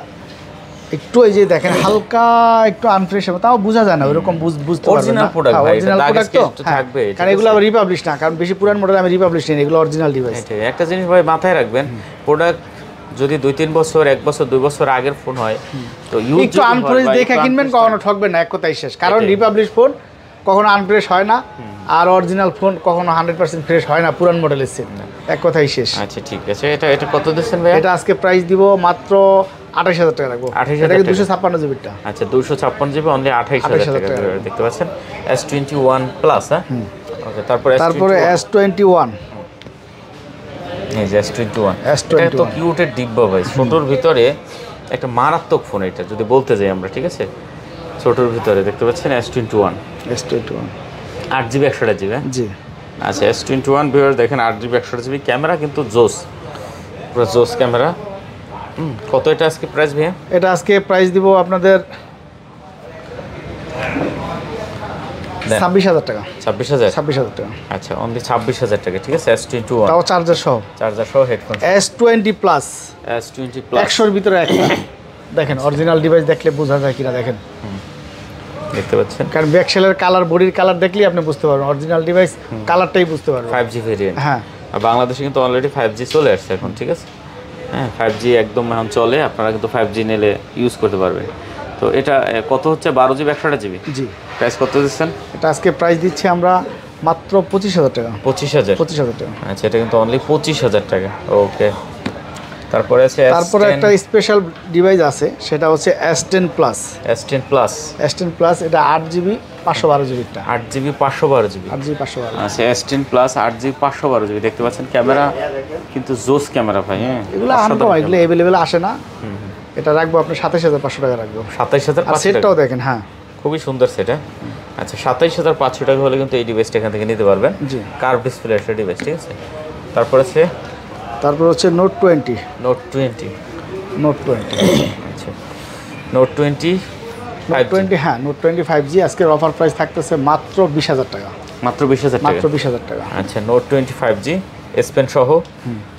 একটু এই যে দেখেন হালকা একটু আনফ্রেশ হবে, তাও বোঝা যায় না, ওইরকম বুঝতে পারবেন না। অরিজিনাল প্রোডাক্ট ভাই, অরিজিনাল দাগ প্রোডাক্ট স্কেচ তো তো থাকবে, কারণ এগুলো আবার রিপাবলিশ না, কারণ বেশি পুরান মডেল আমি রিপাবলিশ নেই, এগুলো অরিজিনাল ডিভাইস। একটা জিনিস ভাই মাথায় রাখবেন, প্রোডাক্ট যদি 2-3 বছর, 1 বছর, 2 বছর আগের ফোন হয় তো ইউজ একটু আনফ্রেশ দেখে কিনবেন, কখনো ঠকবেন না, এক কথাই শেষ। কারণ রিপাবলিশ ফোন কখনো আনফ্রেশ হয় না, আর অরিজিনাল ফোন কখনো 100% ফ্রেশ হয় না পুরান মডেলের সেট, এক কথাই শেষ। আচ্ছা ঠিক আছে, এটা কত দিচ্ছেন ভাই? এটা আজকে প্রাইস দিব মাত্র 28,000 টাকা রাখবো। 28,000 এটা 256GB টা। আচ্ছা 256GB অনলি 28,000 টাকা দেখতে পাচ্ছেন। S21 প্লাস, হ্যাঁ ওকে। তারপরে S21, এই যে S21, এটা তো কিউটের ডিব্বা ভাই, ছোটর ভিতরে একটা মারাত্মক ফোন এটা যদি বলতে যাই আমরা, ঠিক আছে। ছোটর ভিতরে দেখতে পাচ্ছেন S21। 8GB 128GB। জি। আচ্ছা S21 ভিউয়ার দেখেন 8GB 128GB ক্যামেরা কিন্তু জোস, পুরো জোস ক্যামেরা। কত এটা আজকে প্রাইস ভাইয়া? এটা আজকে প্রাইস দিব আপনাদের 26,000 টাকা। 26,000? 26,000 টাকা। আচ্ছা অনলি 26,000 টাকা, ঠিক আছে। S21 তাও চার্জার সহ, চার্জার সহ headphone. S20 plus, S20 plus 100 এর ভিতরে একটা। দেখেন অরিজিনাল ডিভাইস দেখলে বোঝা যায় কিনা দেখেন, দেখতে পাচ্ছেন। কারণ ব্যাকশেলের কালার, বডির কালার দেখলেই আপনি বুঝতে পারবেন, অরিজিনাল ডিভাইস কালারটাই বুঝতে পারবেন। 5G variant. হ্যাঁ, আর বাংলাদেশে কিন্তু অলরেডি 5G চলে আসছে এখন, ঠিক আছে। হ্যাঁ 5G একদম এখন চলে, আপনারা কিন্তু 5G নিলে ইউজ করতে পারবেন। তো এটা কত হচ্ছে? 12GB 128GB। জি। প্রাইস কত দিচ্ছেন? এটা আজকে প্রাইস দিচ্ছি আমরা মাত্র 25,000 টাকা। 25,000? 25,000 টাকা। আচ্ছা এটা কিন্তু অনলি 25,000 টাকা। ওকে, তারপরে আছে তারপরে একটা স্পেশাল ডিভাইস আছে, সেটা হচ্ছে S10 plus. S10 plus. S10 plus এটা 8GB 512GB টা। 8GB 512GB। 8GB 512। আচ্ছা S10 প্লাস 8GB 512GB দেখতে পাচ্ছেন। ক্যামেরা কিন্তু জোস ক্যামেরা ভাই। হ্যাঁ এগুলো আনবো, এগুলো অ্যাভেলেবেল আসে না। এটা রাখবো আপনি 27,500 টাকা রাখবো। 27,500 সেটটাও দেখেন, হ্যাঁ খুবই সুন্দর সেটা। আচ্ছা 27,500 টাকা হলে কিন্তু এই ডিভাইসটা এখান থেকে নিতে পারবেন। জি। কার্ভ ডিসপ্লে একটা ডিভাইস, ঠিক আছে। তারপরে আছে তারপর হচ্ছে নোট 20। নোট 20। নোট 20। আচ্ছা নোট 20 নোট 20, হ্যাঁ নোট 20 5G আজকের অফার প্রাইস থাকতেছে মাত্র 20,000 টাকা। মাত্র 20,000 টাকা। মাত্র 20,000 টাকা। আচ্ছা নোট 20 5G এস পেন সহ,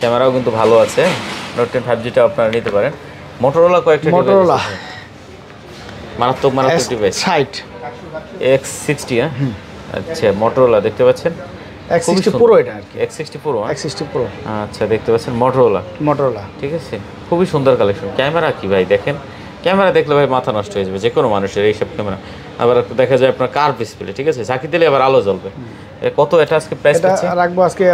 ক্যামেরাও কিন্তু ভালো আছে। নোট 10 5Gটা আপনারা নিতে পারেন। মোটরোলা কয়েকটা মোটরোলা মারাত্মক ডিভাইস। 60 X60। হ্যাঁ আচ্ছা মোটরোলা দেখতে পাচ্ছেন। X60 Pro এটা আর কি। X60 Pro। X60 Pro। আচ্ছা দেখতে পাচ্ছেন মোটরোলা, ঠিক আছে। খুবই সুন্দর কালেকশন। ক্যামেরা কি ভাই দেখেন, ক্যামেরা দেখলে ভাই মাথা নষ্ট হয়ে যাবে যে কোনো মানুষের এইসব ক্যামেরা। আবার দেখা যায় আপনার কার্ভ ডিসপ্লে, ঠিক আছে, ঝাঁকি দিলে আবার আলো জ্বলবে। কত এটা আজকে প্রাইস আছে? রাখবো আজকে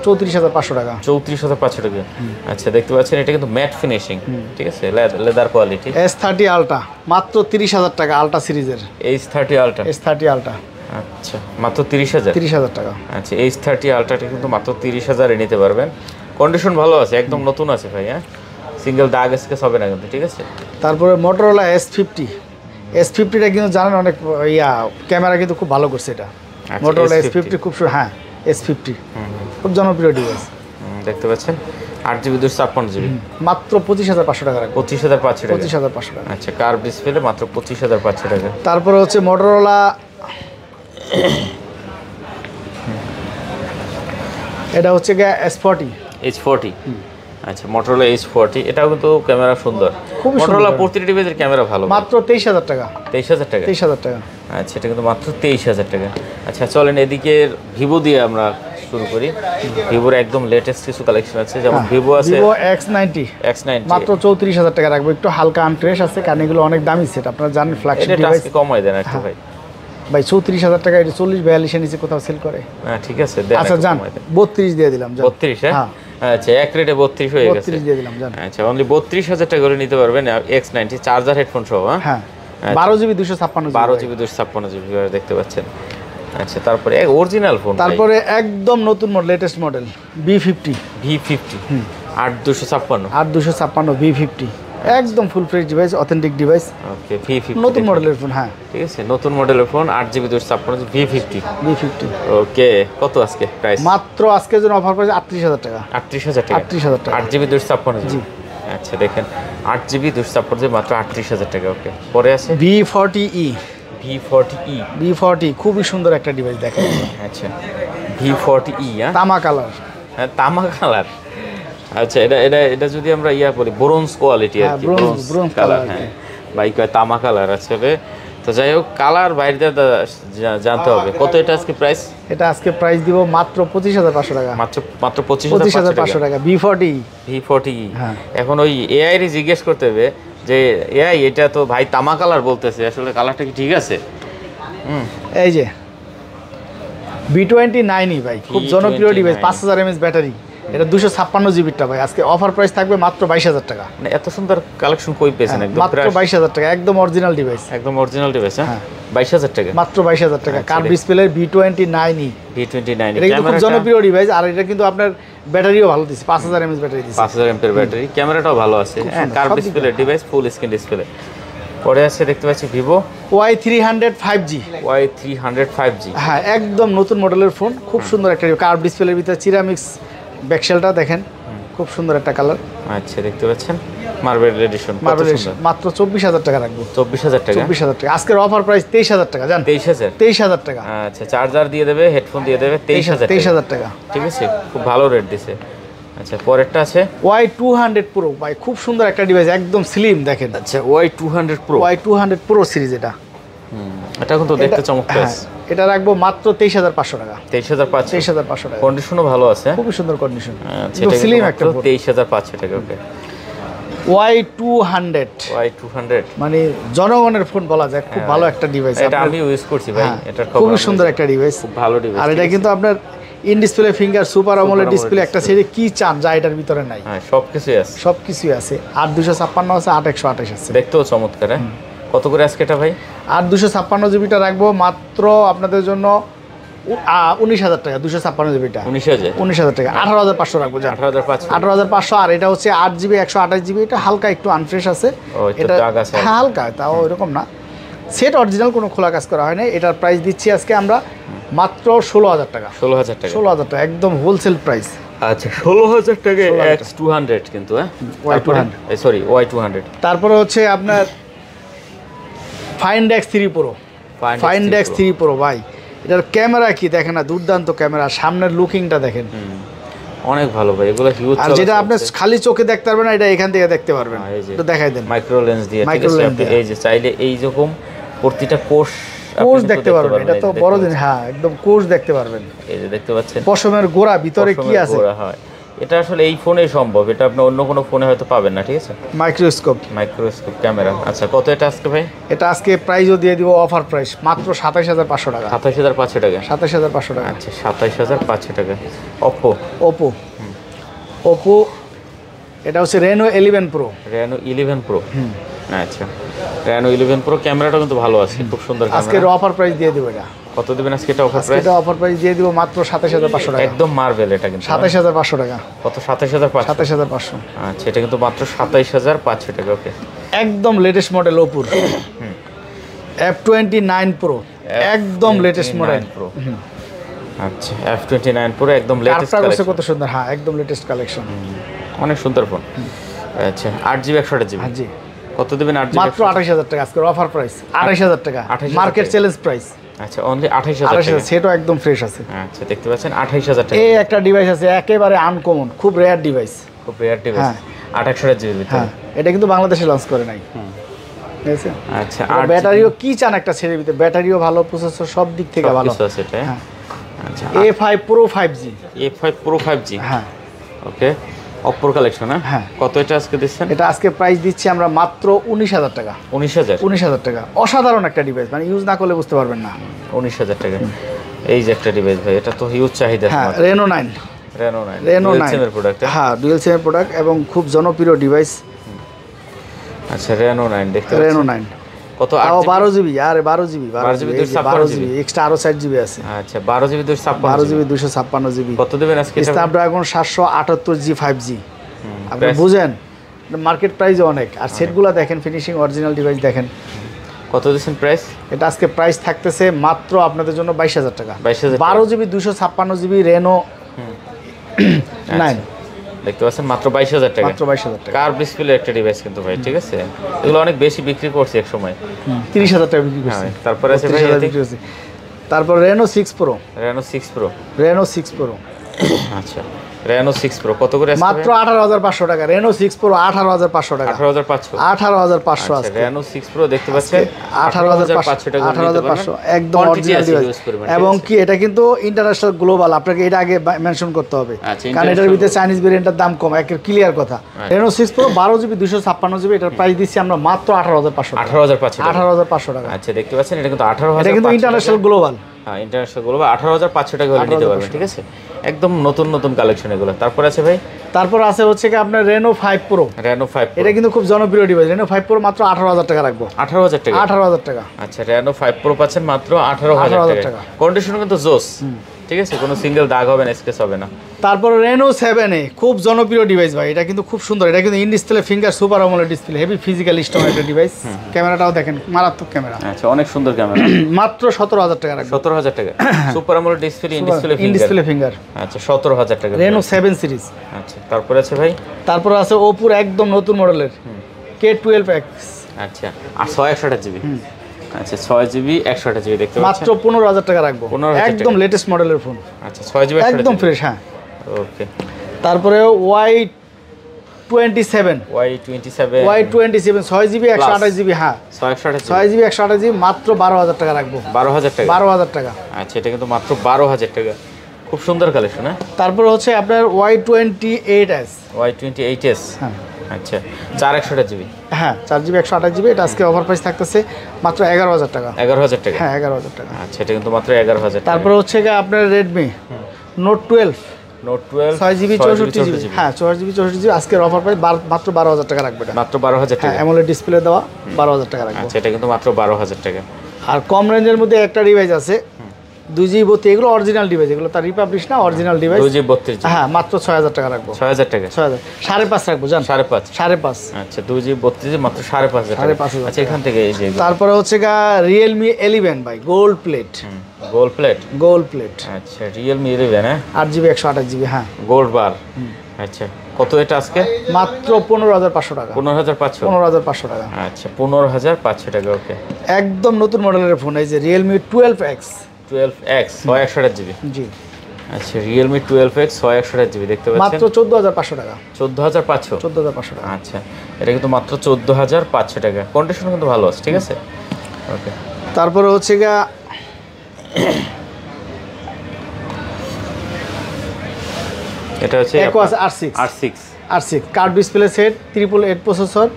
34,500 টাকা। 34,500 টাকা। আচ্ছা দেখতে পাচ্ছেন এটা কিন্তু ম্যাট ফিনিশিং, ঠিক আছে, লেদার কোয়ালিটি। S30 আলট্রা মাত্র 30,000 টাকা, আলট্রা সিরিজের। H30 ultra. S30 আলট্রা আচ্ছা মাত্র 30,000। 30,000 টাকা। আচ্ছা H30 আলট্রাটা কিন্তু মাত্র 30,000 এ নিতে পারবেন। কন্ডিশন ভালো আছে, একদম নতুন আছে ভাই। হ্যাঁ সিঙ্গেল দাগ স্কেচ হবে না কিন্তু, ঠিক আছে। তারপরে মোটরোলা S50টা কিন্তু জানেন অনেক ক্যামেরা কিন্তু খুব ভালো করছে এটা। মোটরোলা S50 খুব হ্যাঁ S50 খুব জনপ্রিয় ডিভাইস। দেখতে পাচ্ছেন 8GB 256GB মাত্র 25,500 টাকা রাখবো। 25,500 টাকা। 25,500 টাকা। আচ্ছা কার্ভ ডিসপ্লে মাত্র 25,500 টাকা। তারপরে হচ্ছে মোটরোলা এটা হচ্ছে S40। H40। আচ্ছা মোটরোলা H40 এটাও কিন্তু ক্যামেরা সুন্দর। মোটরোলা প্রতিটি ডিভাইসের ক্যামেরা ভালো। মাত্র 23,000 টাকা। 23,000 টাকা। 23,000 টাকা। আচ্ছা এটা কিন্তু মাত্র 23,000 টাকা। আচ্ছা চলেন এদিকে ভিভো দিয়ে আমরা শুরু করি। ভিভোর একদম লেটেস্ট কিছু কালেকশন আছে, যেমন ভিভো আছে ভিভো X90 মাত্র 34,000 টাকা রাখবো। একটু হালকা আনক্রেশ আছে কারণ এগুলো অনেক দামি সেট, আপনারা জানেন ফ্ল্যাগশিপ ডিভাইস। এটা কমাই দেন একটু ভাই। ভাই 34,000 টাকা এটা 40-42 এর নিচে কোথাও সেল করে? হ্যাঁ ঠিক আছে দেন। আচ্ছা জান 32 দিয়ে দিলাম। 32? হ্যাঁ আচ্ছা এক রেটে 32 হয়ে গেছে। 32 দিয়ে দিলাম জান। আচ্ছা অনলি 32,000 টাকা করে নিতে পারবেন X90 চার্জার হেডফোন সহ। হ্যাঁ 12GB 256GB। 12GB 256GB দেখতে পাচ্ছেন। আচ্ছা তারপরে অরিজিনাল ফোন, তারপরে একদম নতুন model, latest model V50 8256 8256 V50 একদম full fresh device, authentic device. Okay V50 নতুন মডেলের ফোন। হ্যাঁ ঠিক আছে নতুন মডেলের ফোন 8GB 256 V50। ওকে কত আজকে প্রাইস? মাত্র আজকের জন্য অফার প্রাইস 38,000 টাকা। 38,000 টাকা। 38,000 টাকা 8GB 256। জি আচ্ছা দেখেন 8GB 256 মাত্র 38,000 টাকা। ওকে পরে আছে V40e। V40 খুবই সুন্দর একটা ডিভাইস দেখেন। আচ্ছা V40e তামা কালার। হ্যাঁ তামা কালার। আচ্ছা এটা যদি আমরা বলি ব্রোঞ্জ কোয়ালিটি আর কি, ব্রোঞ্জ কালার। হ্যাঁ ভাই কয় তামা কালার আসলে। তো যাই হোক কালার বাইরে জানতে হবে কত এটা আজকে প্রাইস? এটা আজকে প্রাইস দিব মাত্র 25,500 টাকা। মাত্র 25,500 টাকা। V40। হ্যাঁ এখন ওই এআই রে জিজ্ঞেস করতে হবে যে এআই এটা তো ভাই তামা কালার বলতেছে, আসলে কালারটা কি ঠিক আছে? এই যে V29 ভাই খুব জনপ্রিয় ডিভাইস, 5000 mAh ব্যাটারি। এটা 256GBটা ভাই আজকে অফার প্রাইস থাকবে মাত্র 22,000 টাকা। মানে এত সুন্দর কালেকশন কই পেয়েছেন? একদম মাত্র 22,000 টাকা, একদম অরিজিনাল ডিভাইস। একদম অরিজিনাল ডিভাইস। হ্যাঁ 22,000 টাকা। মাত্র 22,000 টাকা। Curve display V29e। এটা কিন্তু খুব জনপ্রিয় ডিভাইস, আর এটা কিন্তু আপনার ব্যাটারিও ভালো দিচ্ছে, 5000 mAh ব্যাটারি দিচ্ছে। 5000 mAh ব্যাটারি, ক্যামেরাটাও ভালো আছে। হ্যাঁ curve display device, full screen display. পরে আছে দেখতে পাচ্ছি Vivo Y300 5G। Y300 5G। হ্যাঁ, একদম নতুন মডেলের ফোন, খুব সুন্দর একটা কার্ভ ডিসপ্লের ভিতরে সিরামিক্স ব্যাকশেলটা দেখেন, খুব সুন্দর একটা কালার। আচ্ছা দেখতে পাচ্ছেন মার্বেল এডিশন, মার্বেল এডিশন, মাত্র 24,000 টাকা রাখবো। 24,000 টাকা? 24,000 টাকা। আজকের অফার প্রাইস 23,000 টাকা। জান 23,000? 23,000 টাকা। আচ্ছা, চার্জার দিয়ে দেবে, হেডফোন দিয়ে দেবে 23,000 23,000 টাকা। ঠিক আছে, খুব ভালো রেট দিছে। আচ্ছা পরেরটা আছে Y200 Pro ভাই, খুব সুন্দর একটা ডিভাইস, একদম স্লিম দেখেন। আচ্ছা Y200 Pro। Y200 Pro series এটা। এটা কিন্তু দেখতে চমৎকার। হ্যাঁ, এটা রাখবো মাত্র 23,500 টাকা। 23,500? 23,500 টাকা। কন্ডিশনও ভালো আছে, খুবই সুন্দর কন্ডিশন। আচ্ছা, এটা স্লিম একটা 23,500 টাকা। ওকে। Y200 মানে জনগণের ফোন বলা যায়, খুব ভালো একটা ডিভাইস। এটা আমি ইউজ করছি ভাই, এটা খুবই সুন্দর একটা ডিভাইস, খুব ভালো ডিভাইস। আর এটা কিন্তু আপনার in display finger super AMOLED display একটা সেরি, কি চান যা এটার ভিতরে নাই? হ্যাঁ, সবকিছুই আছে, সবকিছুই আছে। 8/256 আছে, 8/128 আছে। দেখতেও চমৎকার। কত করে আজকে এটা ভাই? 8/256 জিবিটা রাখবো মাত্র আপনাদের জন্য 19,000 টাকা। 256 জিবিটা 19,000 টাকা। 18,500 রাখবো। 18,500। আর এটা হচ্ছে 8GB 128 জিবি, এটা হালকা একটু আনফ্রেশ আছে, এটা হালকা, তাও এরকম না। সেট অরিজিনাল, কোনো খোলা কাজ করা হয় না। এটার প্রাইস দিচ্ছি আজকে আমরা মাত্র 16,000 টাকা। 16,000 টাকা? 16,000 টাকা, একদম হোলসেল প্রাইস। আচ্ছা, 16,000 টাকা X200 কিন্তু। Y200, sorry Y200। তারপরে হচ্ছে আপনার Find X3 Pro। Find X3 Pro ভাই, এটার ক্যামেরা কি দেখেন না, দুর্দান্ত ক্যামেরা, সামনের লুকিংটা দেখেন, অনেক ভালো ভাই। এগুলো হিউজ, আর যেটা আপনি খালি চোখে দেখতে পারবেন না, এটা এখান থেকে দেখতে পারবেন। একটু দেখাই দেন, মাইক্রো লেন্স দিয়ে। ঠিক আছে, আপনি এই যে চাইলে এই রকম প্রতিটা কোষ দেখতে পারবেন। এটা তো বড় দিন। হ্যাঁ, একদম কোষ দেখতে পারবেন। এই যে দেখতে পাচ্ছেন পশমের গোড়া, ভিতরে কি আছে। হয়, এটা আসলে এই ফোনেই সম্ভব, এটা আপনি অন্য কোনো ফোনে হয়তো পাবেন না। ঠিক আছে, মাইক্রোস্কোপ ক্যামেরা। আচ্ছা, কত এটা আজকে ভাই? এটা আজকে প্রাইসও দিয়ে দিব, অফার প্রাইস মাত্র 27,500 টাকা। 27,500 টাকা? 27,500 টাকা। আচ্ছা, 27,500 টাকা। ওপো এটা হচ্ছে Reno 11 Pro। Reno 11 Pro। আচ্ছা, Reno 11 Pro ক্যামেরাটা কিন্তু ভালো আছে, খুব সুন্দর ক্যামেরা। আজকে অফার প্রাইস দিয়ে দিব। এটা কত দিবেন আজকে? এটা অফার প্রাইস? এটা অফার প্রাইস দিয়ে দিব মাত্র 27,500 টাকা। একদম মার্বেল এটা কিন্তু। 27,500 টাকা। কত? 27,500? 27,500। আচ্ছা, এটা কিন্তু মাত্র 27,500 টাকা। ওকে। একদম লেটেস্ট মডেল ওপোর F29 Pro, একদম লেটেস্ট মডেল Pro। আচ্ছা, F29 Pro একদম লেটেস্ট কালেকশন। কত সুন্দর। হ্যাঁ, একদম লেটেস্ট কালেকশন, অনেক সুন্দর ফোন। আচ্ছা, 8GB 128GB। হ্যাঁ জি। কত দিবেন? 8GB মাত্র 28,000 টাকা আজকে অফার প্রাইস। 28,000 টাকা মার্কেট চ্যালেঞ্জ প্রাইস। আচ্ছা, অনলি 28,000 টাকা। সেটাও একদম ফ্রেশ আছে। আচ্ছা, দেখতে পাচ্ছেন 28,000 টাকা। এই একটা ডিভাইস আছে একেবারে আনকমন, খুব রেয়ার ডিভাইস। খুব রেয়ার ডিভাইস। 28GB ভিতরে। হ্যাঁ, এটা কিন্তু বাংলাদেশে লঞ্চ করে নাই। ঠিক আছে। আচ্ছা, আর ব্যাটারিও কি চান একটা ছেড়ে দিতে, ব্যাটারিও ভালো, প্রসেসর সব দিক থেকে ভালো আছে এটা। আচ্ছা, A5 Pro 5G। A5 Pro 5G। হ্যাঁ, ওকে। অপোর কালেকশন। হ্যাঁ। কত এটা আজকে দিচ্ছেন? এটা আজকে প্রাইস দিচ্ছি আমরা মাত্র 19,000 টাকা। 19,000 টাকা। অসাধারণ একটা ডিভাইস, মানে ইউজ না করলে বুঝতে পারবেন না। 19,000 টাকা। এই যে একটা ডিভাইস ভাই, এটা তো হিউজ চাহিদা। হ্যাঁ, Reno 9 এর প্রোডাক্ট। হ্যাঁ, ডুয়াল সিমের প্রোডাক্ট এবং খুব জনপ্রিয় ডিভাইস। আচ্ছা, Reno 9 দেখতে Reno 9 কত? 12GB। আরে 12GB এক্সট্রা আরো 4GB আছে। আচ্ছা, 12GB 256GB। কত দিবেন আজকে? Snapdragon 778G 5G। আপনি বুঝেন মার্কেট প্রাইস অনেক, আর সেটগুলো দেখেন, ফিনিশিং অরিজিনাল ডিভাইস দেখেন। কত দিচ্ছেন প্রাইস? এটা আজকে প্রাইস থাকতেছে মাত্র আপনাদের জন্য 22,000 টাকা। 22,000 12GB 256GB Reno 9 দেখতে পাচ্ছেন, মাত্র 22,000 টাকা। মাত্র 22,000 টাকা। কার ডিসপ্লে একটা ডিভাইস কিন্তু ভাই। ঠিক আছে, এগুলো অনেক বেশি বিক্রি করছে এক সময়। 30,000 টাকা বিক্রি করছে। তারপরে আছে ভাই, তারপর Reno 6 Pro। Reno 6 Pro। আচ্ছা, Reno 6 Pro কত করে আছে? মাত্র 18,500 টাকা। Reno 6 Pro 18,500 টাকা। 18,500 আছে। Reno 6 Pro দেখতে পাচ্ছেন 18,500 টাকা। 18,500 একদম অরিজিনাল ডিভাইস। এবং কি এটা কিন্তু ইন্টারন্যাশনাল গ্লোবাল, আপনাকে এটা আগে মেনশন করতে হবে, কারণ এটার ভিতরে চাইনিজ ভেরিয়েন্টের দাম কম, একের ক্লিয়ার কথা। Reno 6 Pro 12GB 256GB, এটার প্রাইস দিচ্ছি আমরা মাত্র 18,500 টাকা। 18,500 টাকা। আচ্ছা, দেখতে পাচ্ছেন এটা কিন্তু 18,500। এটা কিন্তু ইন্টারন্যাশনাল গ্লোবাল। হ্যাঁ, ইন্টারন্যাশনাল গ্লোবাল। 18,500 টাকা হলে নিতে পারবেন। ঠিক আছে, একদম নতুন কালেকশন এগুলো। তারপর আছে ভাই, তারপর আছে হচ্ছে কি আপনার Reno 5 Pro। এটা কিন্তু খুব জনপ্রিয় ডিভাইস। Reno 5 Pro মাত্র 18,000 টাকা রাখবো। 18,000 টাকা? 18,000 টাকা। আচ্ছা, Reno 5 Pro পাচ্ছেন মাত্র 18,000 টাকা। কন্ডিশন কিন্তু জোস। ঠিক আছে, কোনো সিঙ্গেল দাগ হবে না, স্কেচ হবে না। তারপর রেনো 7A খুব জনপ্রিয় ডিভাইস ভাই, এটা কিন্তু খুব সুন্দর, এটা কিন্তু in display finger super AMOLED display, heavy physical strong একটা ডিভাইস। ক্যামেরাটাও দেখেন মারাত্মক ক্যামেরা। আচ্ছা, অনেক সুন্দর ক্যামেরা। মাত্র 17,000 টাকা রাখবেন। 17,000 টাকা super AMOLED display, in in display finger. আচ্ছা, 17,000 টাকা রেনো 7 সিরিজ। আচ্ছা, তারপরে আছে ভাই, তারপর আছে ওপোর একদম নতুন মডেলের K12X। আচ্ছা, আর 628 জিবি। আচ্ছা, 6 জিবি 128 জিবি দেখতে পাচ্ছেন, মাত্র 15,000 টাকা রাখবো। 15,000 একদম লেটেস্ট মডেলের ফোন। আচ্ছা, 6 জিবি একদম ফ্রেশ। হ্যাঁ, ওকে। তারপরে Y27 Y27 6 জিবি 128 জিবি। হ্যাঁ, 6 জিবি 128 জিবি মাত্র 12,000 টাকা রাখবো। 12,000 টাকা 12,000 টাকা। আচ্ছা, এটা কিন্তু মাত্র 12,000 টাকা, খুব সুন্দর কালেকশন। হ্যাঁ, তারপর হচ্ছে আপনার Y28s। Y28s। হ্যাঁ আচ্ছা, 4 জিবি। হ্যাঁ, 4 জিবি 128 জিবি। এটা আজকে অফার প্রাইস থাকতেছে মাত্র 11,000 টাকা। 11,000 টাকা। হ্যাঁ, 11,000 টাকা। আচ্ছা, এটা কিন্তু মাত্র 11,000 টাকা। তারপর হচ্ছে গিয়ে আপনার রেডমি নোট 12 6 জিবি 64 জিবি। হ্যাঁ, 64 জিবি 64 জিবি আজকের অফার প্রাইস মাত্র 12,000 টাকা রাখবে এটা। মাত্র 12,000 টাকা। হ্যাঁ, অ্যামোলেড ডিসপ্লে দেওয়া 12,000 টাকা রাখবে। আচ্ছা, এটা কিন্তু মাত্র 12,000 টাকা। আর কম রেঞ্জের মধ্যে একটা ডিভাইস আছে 2GB 32, এগুলো অরিজিনাল ডিভাইস, এগুলো তার রিপাবলিশ না, অরিজিনাল ডিভাইস। 2GB 32। হ্যাঁ, মাত্র 6,000 টাকা রাখবো। 6,000 টাকা। 6,000 5.5 রাখবো জান। 5.5। 5.5। আচ্ছা, 2GB 32 মাত্র 5,500 টাকা। 5,500 আচ্ছা, এখান থেকে এই যে তারপরে হচ্ছে গা Realme 11 ভাই, gold plate. Gold plate. Gold plate. আচ্ছা, Realme 11। হ্যাঁ, 8GB 128 জিবি। হ্যাঁ, গোল্ড বার। আচ্ছা, কত এটা আজকে? মাত্র 15,500 টাকা। 15,500। 15,500 টাকা। আচ্ছা, 15,500 টাকা। ওকে, একদম নতুন মডেলের ফোন, এই যে Realme 12X। 12X 628 GB. জি। আচ্ছা, Realme 12X 628 জিবি দেখতে পাচ্ছেন, মাত্র 14,500 টাকা। 14,500। 14,500 টাকা। আচ্ছা, এটা কিন্তু মাত্র 14,500 টাকা। কন্ডিশন কিন্তু ভালো আছে, ঠিক আছে। ওকে, তারপরে হচ্ছে গা এটা হচ্ছে Aquos R6 card display set, 888 processor,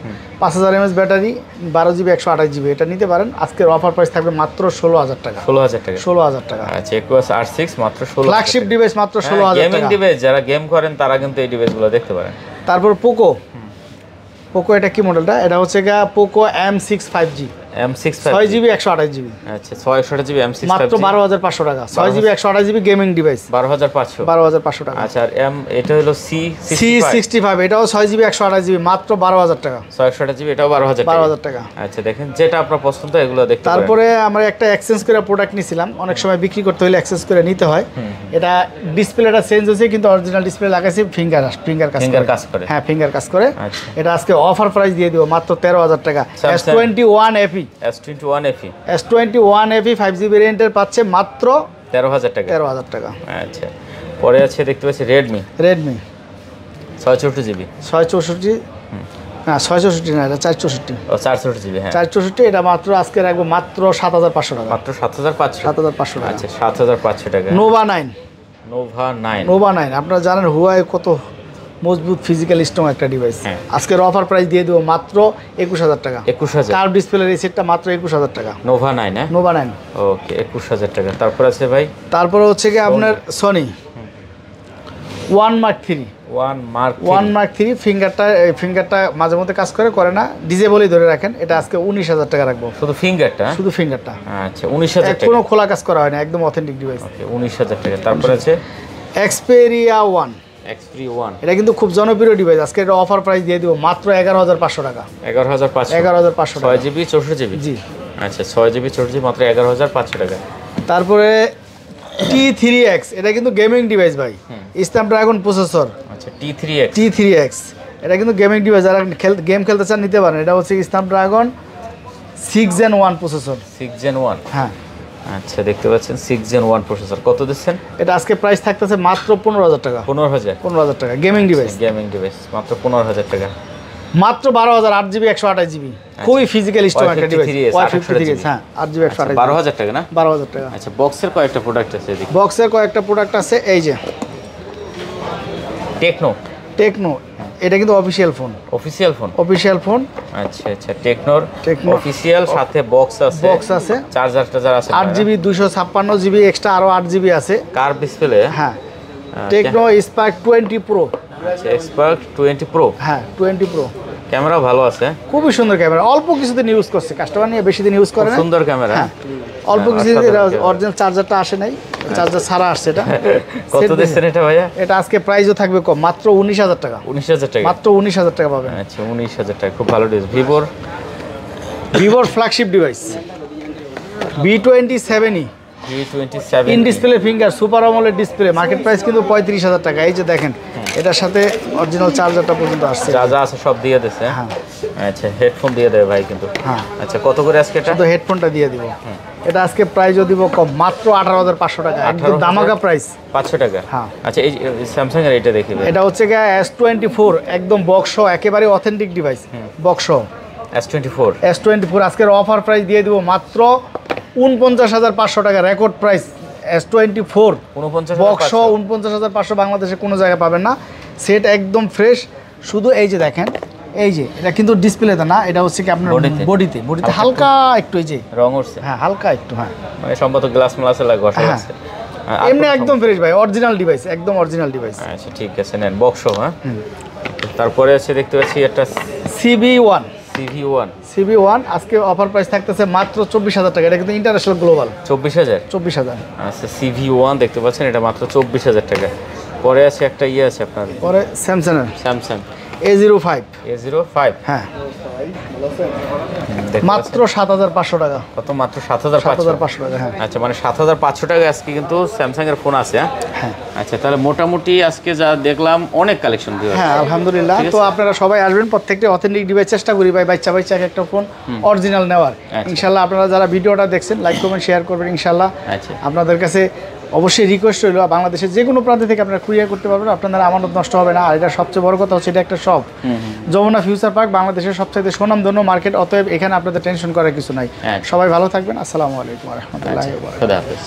5000 mAh battery, 12GB 128 GB. এটা নিতে পারেন। আজকের অফার প্রাইস থাকবে মাত্র 16,000 টাকা। 16,000 টাকা। 16,000 টাকা। আচ্ছা, Aquos R6 মাত্র 16,000। ফ্ল্যাগশিপ ডিভাইস মাত্র 16,000 গেমিং টাকা। ডিভাইস, যারা গেম করেন তারা কিন্তু এই ডিভাইসগুলো দেখতে পারেন। তারপর পোকো, এটা কি মডেলটা? এটা হচ্ছে গা Poco M6 5G। M6 6GB 128 GB. আচ্ছা, 628 জিবি M6 মাত্র 12,500 টাকা। 6GB 128 GB gaming device 12,500। 12,500 টাকা। আচ্ছা, আর এটা হলো C65, এটাও 6GB 128 জিবি মাত্র 12,000 টাকা। 628 জিবি, এটাও 12,000 টাকা। আচ্ছা, দেখেন যেটা আপনার পছন্দ এগুলো দেখতে পারেন। তারপরে আমরা একটা এক্সচেঞ্জ করে প্রোডাক্ট নিয়েছিলাম, অনেক সময় বিক্রি করতে হলে এক্সচেঞ্জ করে নিতে হয়। এটা ডিসপ্লেটা চেঞ্জ হয়েছে কিন্তু অরিজিনাল ডিসপ্লে লাগাইছি, ফিঙ্গার কাজ করে। হ্যাঁ, ফিঙ্গার কাজ করে। আচ্ছা, এটা আজকে অফার প্রাইস দিয়ে দিব মাত্র 13,000 টাকা। S21 FE S21 FE 5GB ভেরিয়েন্টের পাচ্ছে মাত্র 13,000 টাকা। 13,000 টাকা। আচ্ছা, পরে আছে দেখতে পাচ্ছি রেডমি 664 জিবি। 664, না 664 না, এটা 464। ও 464 জিবি। হ্যাঁ, 464। এটা মাত্র আজকে রাখবো মাত্র 7,500 টাকা। মাত্র 7,500। 7,500 টাকা। আচ্ছা, 7,500 টাকা। নোভা 9। নোভা 9 আপনারা জানেন হুয়াই কত মজবুত ফিজিক্যাল স্ট্রং একটা ডিভাইস। আজকের অফার প্রাইস দিয়ে দেবো মাত্র 21,000 টাকা। 21,000। কার্ভ ডিসপ্লের এই সেটটা মাত্র 21,000 টাকা। নোভা 9। হ্যাঁ, নোভা 9। ওকে, 21,000 টাকা। তারপর আছে ভাই, তারপরে হচ্ছে কি আপনার সনি 1 Mark 3। 1 Mark 3 ফিঙ্গারটা মাঝে মধ্যে কাজ করে না, ডিজেবলই ধরে রাখেন। এটা আজকে 19,000 টাকা রাখবো। শুধু ফিঙ্গারটা? শুধু ফিঙ্গারটা। আচ্ছা, 19,000 টাকা। কোনো খোলা কাজ করা হয় না, একদম অথেন্টিক ডিভাইস। ওকে, 19,000 টাকা। তারপর আছে Xperia 1। Xperia 1। এটা কিন্তু খুব জনপ্রিয় ডিভাইস। আজকে এটা অফার প্রাইস দিয়ে দিব মাত্র 11,500 টাকা। 11,500 টাকা। 6GB 64 GB. জি। আচ্ছা, 6GB 64 জিবি মাত্র 11,500 টাকা। তারপরে T3X, এটা কিন্তু গেমিং ডিভাইস ভাই, স্ন্যাপড্রাগন প্রসেসর। আচ্ছা, T3X এটা কিন্তু গেমিং ডিভাইস, যারা গেম খেলতে চান নিতে পারেন। এটা হচ্ছে স্ন্যাপড্রাগন 6 Gen 1 প্রসেসর। 6 Gen 1। হ্যাঁ। আচ্ছা, দেখতে পাচ্ছেন 6 Gen 1 প্রসেসর। কত দিচ্ছেন? এটা আজকে প্রাইস থাকতেছে মাত্র 15,000 টাকা। 15,000 টাকা। গেমিং ডিভাইস মাত্র 15,000 টাকা। মাত্র 12,000 8GB 128 জিবি। খুবই ফিজিক্যাল স্ট্রং একটা ডিভাইস। Y53s। হ্যাঁ, 8GB 128 12,000 টাকা না? 12,000 টাকা। আচ্ছা, বক্সের কয়েকটা প্রোডাক্ট আছে এদিকে। বক্সের কয়েকটা প্রোডাক্ট আছে, এই যে টেকনো। এটা কিন্তু অফিশিয়াল ফোন। Official phone. আচ্ছা, টেকনোর অফিশিয়াল, সাথে বক্স আছে, চার্জার আছে। 8GB 256GB এক্সট্রা, আরো 8GB আছে। Curve display. হ্যাঁ, টেকনো স্পার্ক 20 প্রো। আচ্ছা, স্পার্ক 20 প্রো। হ্যাঁ, 20 প্রো। ক্যামেরাও ভালো আছে, খুবই সুন্দর ক্যামেরা, অল্প কিছুদিন ইউজ করছে কাস্টমার, নিয়ে বেশি দিন ইউজ করে না। সুন্দর ক্যামেরা। হ্যাঁ, অল্প কিছুদিন। অরিজিনাল চার্জারটা আসে নাই, চার্জার ছাড়া আসছে এটা। কত দিচ্ছেন এটা ভাইয়া? এটা আজকে প্রাইসও থাকবে কম, মাত্র 19,000 টাকা। 19,000 টাকা, মাত্র 19,000 টাকা পাবেন। আচ্ছা 19,000 টাকা, খুব ভালো ডিভাইস। ভিভোর flagship device V27e V27 in display finger super AMOLED display, market price কিন্তু 35,000 টাকা। এই যে দেখেন, এটার সাথে অরিজিনাল চার্জারটা পর্যন্ত আসছে, যা যা আছে সব দিয়ে দিছে। হ্যাঁ আচ্ছা হেডফোন দিয়ে দেবে ভাই কিন্তু। হ্যাঁ। আচ্ছা কত করে আজকে এটা? শুধু হেডফোনটা দিয়ে দিব। এটা আজকে প্রাইসও দিব কম, মাত্র 18,500 টাকা, একদম দামাকা প্রাইস। 500 টাকা। হ্যাঁ। আচ্ছা এই স্যামসাং এর এটা দেখি ভাই। এটা হচ্ছে গিয়ে S24, একদম বক্স, একেবারে authentic device, box S24। S24 আজকের অফার প্রাইস দিয়ে দিব মাত্র 49,500 টাকা, রেকর্ড প্রাইস। S24 বক্স 49,500, বাংলাদেশে কোনো জায়গায় পাবেন না। সেট একদম ফ্রেশ। শুধু এই যে দেখেন, এই যে এটা কিন্তু ডিসপ্লেতে না, এটা হচ্ছে কি আপনার বডিতে হালকা একটু এই যে রং উঠছে। হ্যাঁ হালকা একটু, হ্যাঁ মানে সম্ভবত গ্লাস মালাসে ঘষা হ্যাঁ। আছে। এমনি একদম ফ্রেশ ভাই, অরিজিনাল ডিভাইস, একদম অরিজিনাল ডিভাইস। আচ্ছা ঠিক আছে, নেন বক্স। হ্যাঁ, তারপরে আছে দেখতে পাচ্ছি একটা CV1 CV1 আজকে অফার প্রাইস থাকতেছে মাত্র 24,000 টাকা। এটা কিন্তু ইন্টারন্যাশনাল গ্লোবাল। 24,000। আচ্ছা CV1 দেখতে পাচ্ছেন, এটা মাত্র 24,000 টাকা। পরে আছে একটা আছে আপনার, পরে স্যামসাং A05। হ্যাঁ মাত্র 7,500 টাকা। কত? মাত্র 7,500 টাকা। হ্যাঁ আচ্ছা মানে 7,500 টাকা আজকে কিন্তু স্যামসাং এর ফোন আছে। হ্যাঁ আচ্ছা তাহলে মোটামুটি আজকে যা দেখলাম অনেক কালেকশন দিয়ে। হ্যাঁ আলহামদুলিল্লাহ। তো আপনারা সবাই আসবেন, প্রত্যেকটা অথেন্টিক ডিভাইস চেষ্টা করি ভাই, বাচ্চা এক একটা ফোন অরিজিনাল নেওয়ার। ইনশাল্লাহ আপনারা যারা ভিডিওটা দেখছেন লাইক কমেন্ট শেয়ার করবেন ইনশাল্লাহ। আচ্ছা আপনাদের কাছে অবশ্যই রিকোয়েস্ট রইল, বাংলাদেশের যে কোনো প্রান্ত থেকে আপনারা কুরিয়ার করতে পারবেন, আপনাদের আমানত নষ্ট হবে না। আর এটা সবচেয়ে বড় কথা হচ্ছে, এটা একটা শপ, যমুনা ফিউচার পার্ক, বাংলাদেশের সবচেয়ে সুনামধন্য মার্কেট। অতএব এখানে আপনাদের টেনশন করার কিছু নাই। সবাই ভালো থাকবেন। আসসালামু আলাইকুম ওয়া রাহমাতুল্লাহি ওয়া বারাকাতুহু। খুদা হাফেজ।